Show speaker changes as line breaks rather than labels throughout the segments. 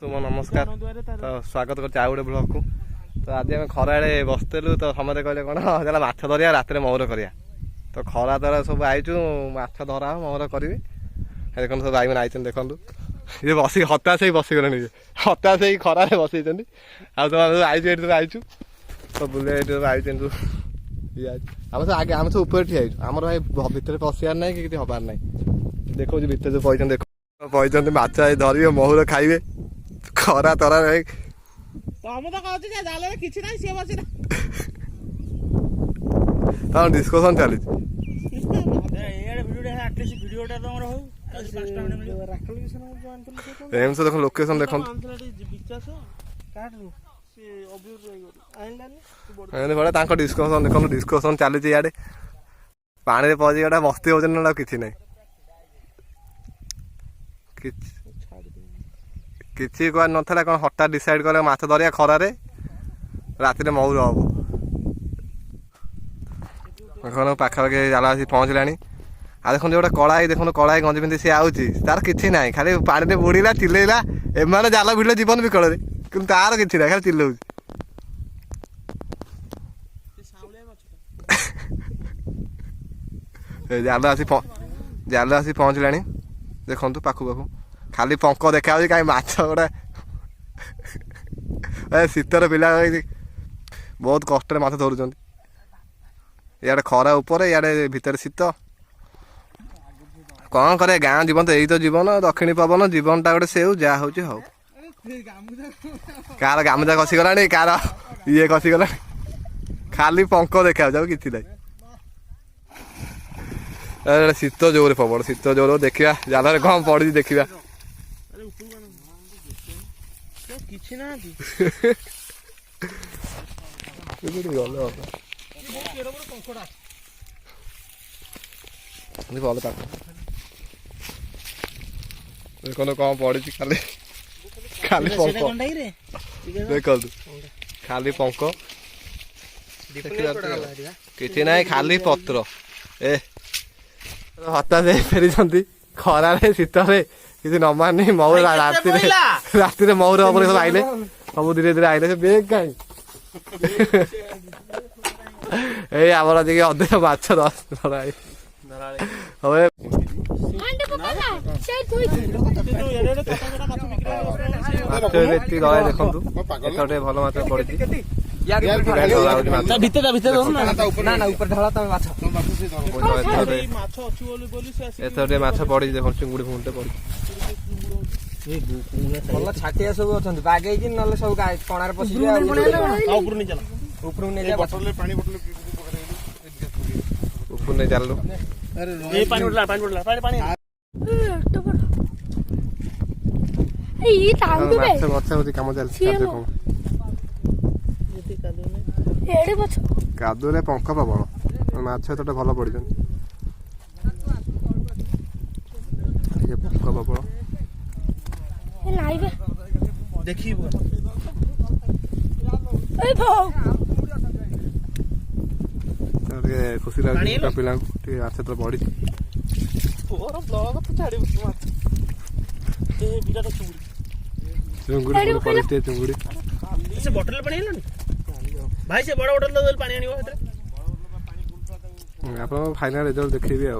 तुम नमस्कार तो स्वागत कर गोटे ब्लॉग को। तो आज आम खरा बसलु तो समझे कहले कौन चला माछ धरिया रात मौर करिया। तो खरा द्वारा सब आईचु माछ धरा मौर करी देख सब भाई मैंने आई देखु ये बस हताश ही बसीगले हताश ही खरा बसई आईचु ये आईचु तो बुले आई आम सब आगे आम सब ऊपर ठिया आम भाई भितर पशियार ना कि हबार ना देखो भितर जो पैसा देख पैसा माछ धरवे महुर खाइबे खरा तरा डिस्कसन चली एम्स देख लोकेशन देख डिस्कसन देख डिस्कसन चली इे पानी पहुंची गोटा मस्ती हो कि ना किसी कह नाला कौन हठात डिसाइड कले माछ धरिया खरार रात मौर हम देखो पाखापाखि जाल आसी पहुँचला आ देखो गोटे कड़ाई देखो कड़ाई गंजी पिंधि सी आउची तार किसी ना खाली पानी में बुड़ीला चिल्लेला एम जाल भिड़ जीवन विकल कि तार किसी ना खाली चिल्लाऊँ जाल आसी पहुँचला देखु पाखु पाखु खाली पंख देखा कहीं माछ गोटे शीतर पिला बहुत कष्ट माछ धरुंच इे खरा उपर इे भितर शीत कौन करे गाँ जीवन तो यही तो जीवन दक्षिणी पवन जीवनटा गोटे से जहाँ हूँ हौ कार गामुजा खसीगला कार ये खसीगला खाली पंख देखा कि ना शीत जोर प्रबल शीत जोर देखा जाल कौन पड़ी देखा देखो कौन पड़ी खाली खाली पंख देख खाली पंख कि ना खाली पत्र ए हताश फेरी खरारे शीत किसी न मानी मौर रात मौर सब आइले सब धीरे धीरे आइले से बेग कहीं ये आमर आज अधिक माछ धरा देखु भल माछ पड़ी माछ पड़ी देख चिंगुड़ी फुंगुड़ी पड़ी छाटिया सब अच्छा बागेज ना सब कणार पशि नहीं चलू कम चलती कादुरे पंख प्रबल माछ तो भल पड़ पंख प्रबल देखी खुशी लगे पिला माछ तो बढ़ी चुंगुड़ी चुंगुड़ी से बोतल पानी भाई से बड़ा बोतल पानी आनी आप फाइनल रिजल्ट देखिए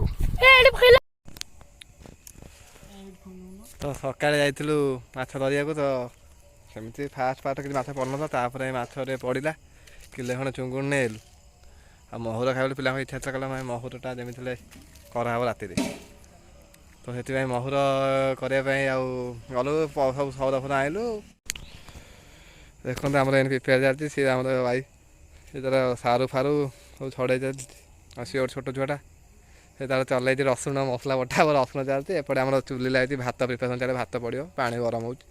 तो सकाଳେ ଯାଇଥିଲୁ ମାଛ ଧରିବାକୁ ତ ସେମିତି ଫାଷ୍ଟ ପାର୍ଟ କିଛି ମାଛ ପଡ଼ିନଥିଲା ତାପରେ ମାଛରେ ପଡ଼ିଲା କିଲେ ଖଣ୍ଡେ ଚୁଙ୍ଗୁଡ଼ି ନେଲୁ ଆଉ ମହୁର ଖାଇବାକୁ ପିଲାଙ୍କ ଇଚ୍ଛା ଥିଲା କହିଲା ମହୁରଟା ଯେମିତି ହେଲେ କରାହେବ ରାତିରେ ତ ସେଥିପାଇଁ ମହୁର କରିବା ପାଇଁ ଆଉ ଗଲୁ ସବୁ ସଉଦା ଫଉଦା ଆଣିଲୁ ଦେଖନ୍ତୁ ଆମର ଏମିତି ପ୍ରିପେୟାର ଚାଲିଛି ସିଏ ଆମର ଭାଇ ସେ ତାର ସାରୁ ଫାରୁ ସବୁ ଛଡ଼େଇ ଚାଲିଛି ଆଉ ସିଏ ଗୋଟେ ଛୋଟ ଛୁଆଟା ସେ ତାର ଚଲେଇଛି ରସୁଣ ମସଲା ବଟା ରସୁଣ ଚାଲିଛି ଏପଟେ ଆମର ଚୁଲି ଲାଗିଛି ଭାତ ପ୍ରିପାରେସନ୍ ଚାଲେ ଭାତ ପଡ଼ିବ ପାଣି ଗରମ ହେଉଛି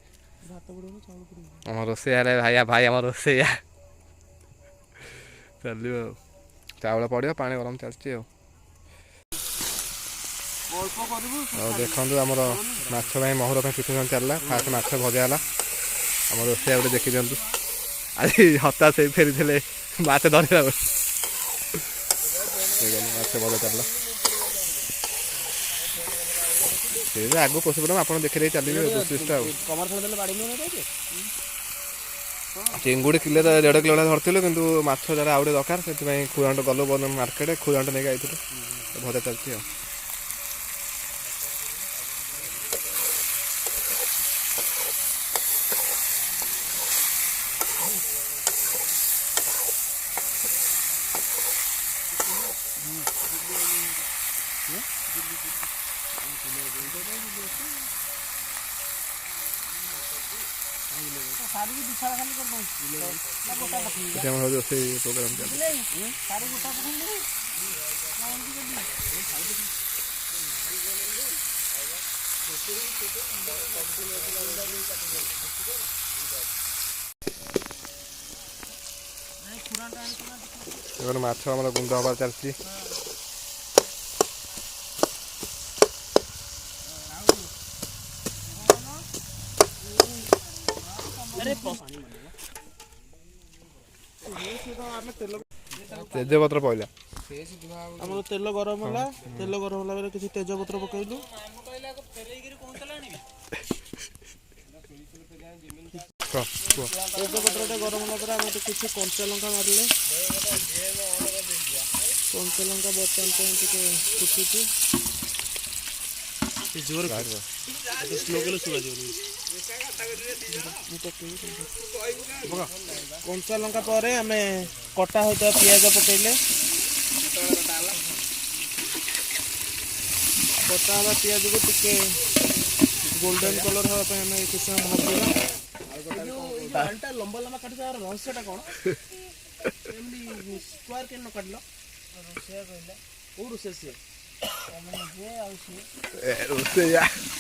ଆମ ରୋଷେଇଆ ହେଲେ ଭାଇ ଆମର ରୋଷେଇଆ ଚାଲିବ ଆଉ ଚାଉଳ ପଡ଼ିବ ପାଣି ଗରମ ଚାଲିଛି ଆଉ ଦେଖନ୍ତୁ ଆମର ମାଛ ପାଇଁ ମହୁର ପାଇଁ ପ୍ରିପାରେସନ୍ ଚାଲିଲା ଫାଷ୍ଟ ମାଛ ଭଜା ହେଲା ଆମ ରୋଷେଇଆ ଗୋଟେ ଦେଖି ଦିଅନ୍ତୁ ଆଜି ହତାଶ ହେଇ ଫେରିଥିଲେ ମାଛ ଧରିଲା ମାଛ ଭଜା ଚାଲିଲା ସେ ଆଗକୁ ପଶି ପଡ଼ିବ ଆପଣ ଦେଖି ଦେଇ ଚାଲିବେ ପ୍ରୋସେସଟା ଆଉ। ଚିଙ୍ଗୁଡ଼ି କିଲୋ 1.5 କିଲୋ ଧରିଥିଲୁ କିନ୍ତୁ ମାଛ ଯାরা ଆଉ ଗୋଟେ ଦରକାର ସେଥିପାଇଁ ଖୁଆଣ୍ଡ ଗଲୁ ମାର୍କେଟ ଖୁଆଣ୍ଡ ନେଇକି ଆଇଥିଲୁ ଭଜା ଚାଲିଛି ଆଉ। ରୋଷେଇ ପ୍ରୋଗ୍ରାମ ଚାଲିଛି। ମାଛ ଆମର ଗୁଣ୍ଡ ହବାର ଚାଲିଛି। ତେଜପତ୍ର ପଇଲା
ଆମର ତେଲ ଗରମ ହେଲା ପରେ କିଛି ତେଜପତ୍ର ପକେଇଲୁ। ତେଜପତ୍ରଟା ଗରମ ହେଲା ପରେ ଆମେ କିଛି କଞ୍ଚା ଲଙ୍କା ମାରିଲେ। କଞ୍ଚା ଲଙ୍କା ବର୍ତ୍ତମାନ ପାଇଁ ଟିକେ ଫୁଟୁଛି। କଞ୍ଚା ଲଙ୍କା ପରେ ଆମେ କଟା ହୋଇଥିବା ପିଆଜ ପକେଇଲେ। କଟା ହେବା ପିଆଜକୁ ଟିକେ ଗୋଲ୍ଡେନ୍ କଲର୍ ହେବା ପାଇଁ ଆମେ କିଛି ସମୟ ଭାଜିବା। ଲମ୍ବା ଲମ୍ବା କାଟିବା ରହସ୍ୟଟା କ'ଣ? ଏମିତି ସ୍କୋୟାର କେନ କାଟିଲ କୋଉ ରୋଷେଇ ସିଏ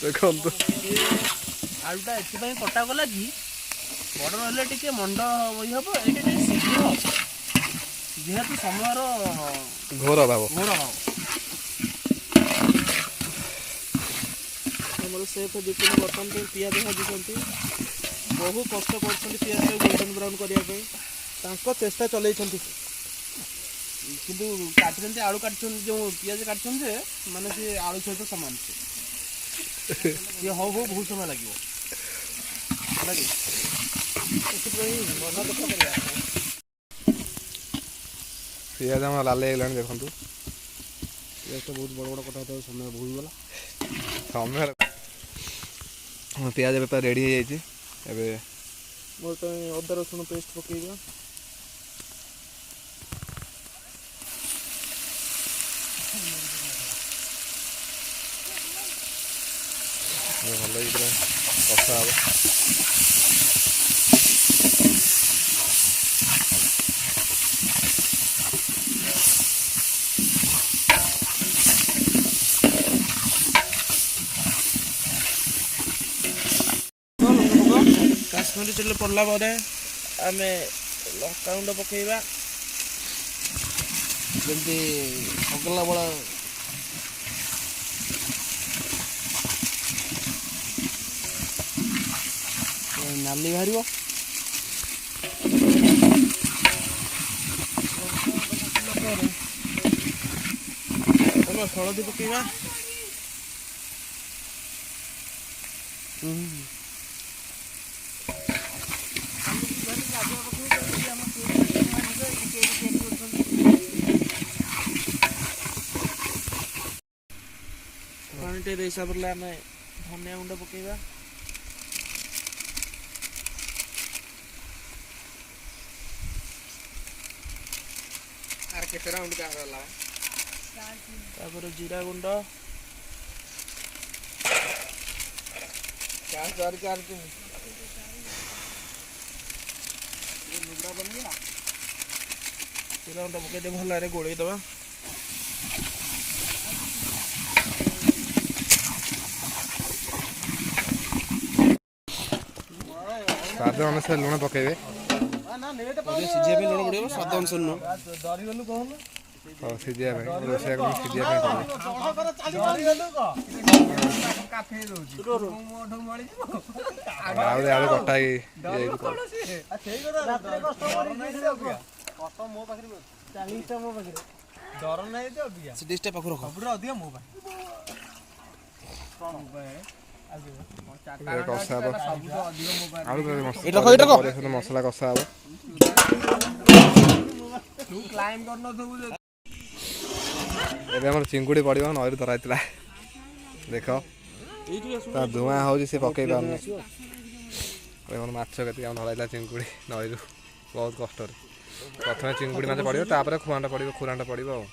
ଦେଖନ୍ତୁ
ଆଳୁଟା ଏଥିପାଇଁ କଟାଗଲା କି ବଡ଼ ରହିଲେ ଟିକେ ମଣ୍ଡ ଇଏ ହବ, ଏଇଟା ଟିକେ ଶୀଘ୍ର ଯେହେତୁ ସମୟର
ଘୋର ଅଭାବ।
ଆମର ସେଫ୍ ଦେଖୁନି ବର୍ତ୍ତମାନ ପାଇଁ ପିଆଜ ଭାଜୁଛନ୍ତି। ବହୁ କଷ୍ଟ କରୁଛନ୍ତି ପିଆଜଟାକୁ ଗୋଲ୍ଡେନ୍ ବ୍ରାଉନ୍ କରିବା ପାଇଁ। ତାଙ୍କ ଚେଷ୍ଟା ଚଲେଇଛନ୍ତି କିନ୍ତୁ କାଟୁଛନ୍ତି ଆଳୁ କାଟୁଛନ୍ତି ଯେଉଁ ପିଆଜ କାଟୁଛନ୍ତି ଯେ ମାନେ ସେ ଆଳୁ ସହିତ ସମାନ ସିଏ ହଉ ବହୁତ ସମୟ ଲାଗିବ ହେଲା କି। ସେଥିପାଇଁ ମନ ଦୁଃଖ କରିବା।
ପିଆଜ ଆମର ଲାଲ ହେଇଗଲାଣି ଦେଖନ୍ତୁ।
ପିଆଜଟା ବହୁତ ବଡ଼ ବଡ଼ କଟା ହେଇଥିବା ସମୟ ଭୁଲଗଲା।
ପିଆଜ ବେପାର ରେଡ଼ି ହେଇଯାଇଛି। ଏବେ
ବର୍ତ୍ତମାନ ଅଦା ରସୁଣ ପେଷ୍ଟ ପକେଇବା।
ଭଲ ହେଇକି କଷା ହବ।
କାଶ୍ମୀରୀ ଚିଲି ପଡ଼ିଲା ପରେ ଆମେ ଲଙ୍କାଗୁଣ୍ଡ ପକେଇବା। ଯେମିତି ସଗଲା ଭଳିଆ ନାଲି ବାହାରିବ। ଆମେ ହଳଦୀ ପକେଇବା। ପାଣି ଟିକେ ଦେଇ ସାରିଲା ଆମେ ଧନିଆ ଗୁଣ୍ଡ ପକେଇବା। ତାପରେ ଜିରା ଗୁଣ୍ଡ, ଜିରା ଗୁଣ୍ଡ ପକେଇ ଟିକେ ଭଲରେ ଗୋଳେଇ ଦେବା।
ସ୍ୱାଦ ଅନୁସାରେ ଲୁଣ ପକେଇବେ।
ସିଝିବା ପାଇଁ ଲୁଣ ପଡ଼ିବ, ସ୍ୱାଦ ଅନୁସାରେ ନୁହଁ।
ସିଝିବା ପାଇଁ ରୋଷେଇ ସିଝିବା ପାଇଁ ଆଳୁ କଟା
ପାଖରୁ
କଷା ହବ ଆଳୁ
ଏଇଟା କହ, ଏଇଟା କହ।
ମସଲା କଷା ହବ। ଏବେ ଆମର ଚିଙ୍ଗୁଡ଼ି ପଡ଼ିବ, ନଈରୁ ଧରା ହେଇଥିଲା। ଦେଖ ତା ଧୂଆଁ ହେଉଛି, ସେ ପକେଇ ପାରୁନି। ଆମର ମାଛ କେତିକି ଆମ ଧରା ହେଇଥିଲା ଚିଙ୍ଗୁଡ଼ି ନଈରୁ ବହୁତ କଷ୍ଟରେ। ପ୍ରଥମେ ଚିଙ୍ଗୁଡ଼ି ମାଛ ପଡ଼ିବ, ତାପରେ ଖୁଆଣ୍ଡ ପଡ଼ିବ, ଖୁରାଣ୍ଡ ପଡ଼ିବ ଆଉ।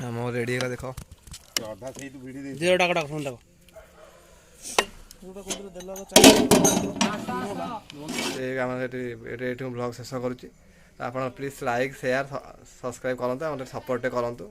ଆମ ରେଡ଼ି ହେଇଗଲା ଦେଖ। ଆମେ ଏଠି ବ୍ଲଗ୍ ଶେଷ କରୁଛି। ଆପଣ ପ୍ଲିଜ୍ ଲାଇକ୍, ସେୟାର, ସବସ୍କ୍ରାଇବ୍ କରନ୍ତୁ, ଆମର ସପୋର୍ଟ କରନ୍ତୁ।